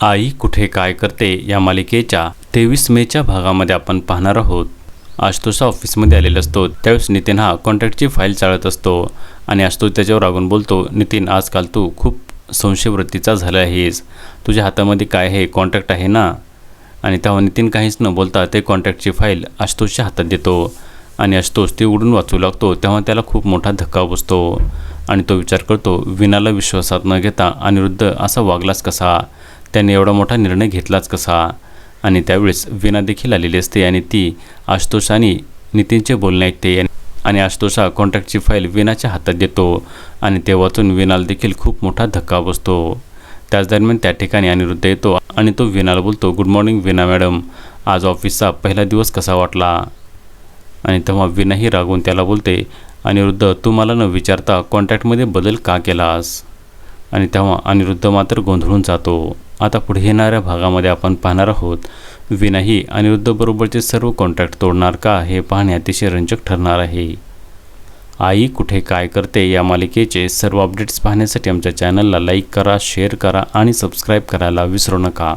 आई कुठे काय करते या मालिकेच्या 23 मेच्या भागामध्ये आपण पाहणार आहोत। आशुतोष ऑफिसमध्ये आलेला असतो त्यावेळेस नितीन हा कॉन्ट्रॅक्टची फाईल चाळत असतो आणि आशुतोष त्याच्यावर रागून बोलतो, नितीन आजकाल तू खूप संशयवृत्तीचा झाला आहेस, तुझ्या हातामध्ये काय आहे, कॉन्ट्रॅक्ट आहे ना। आणि तेव्हा नितीन काहीच न बोलता ते कॉन्ट्रॅक्टची फाईल आशुतोषच्या हातात देतो आणि आशुतोष ती उघडून वाचू लागतो। तेव्हा त्याला खूप मोठा धक्का बसतो आणि तो विचार करतो, विनाला विश्वासात न घेता अनिरुद्ध असा वागलाच कसा, त्याने एवढा मोठा निर्णय घेतलाच कसा। आणि त्यावेळेस विना देखील आलेली असते आणि ती आशुतोष आणि नितीनचे बोलणे ऐकते आणि आशुतोष हा कॉन्ट्रॅक्टची फाईल विनाच्या हातात देतो आणि ते वाचून विनाला देखील खूप मोठा धक्का बसतो। त्याच दरम्यान त्या ठिकाणी अनिरुद्ध येतो आणि तो विनाला बोलतो, गुड मॉर्निंग विना मॅडम, आज ऑफिसचा पहिला दिवस कसा वाटला। आणि तेव्हा विनाही रागवून त्याला बोलते, अनिरुद्ध तू मला न विचारता कॉन्ट्रॅक्टमध्ये बदल का केलास। आणि तेव्हा अनिरुद्ध मात्र गोंधळून जातो। आता पुढे येणाऱ्या भागामध्ये आपण पाहणार आहोत, विनाही अनिरुद्ध बरोबरचे सर्व कॉन्ट्रॅक्ट तोडणार का हे पाहणे अतिशय रंजक ठरणार आहे। आई कुठे काय करते या मालिकेचे सर्व अपडेट्स पाहण्यासाठी आमच्या चॅनलला लाईक करा, शेअर करा आणि सबस्क्राईब करायला विसरू नका।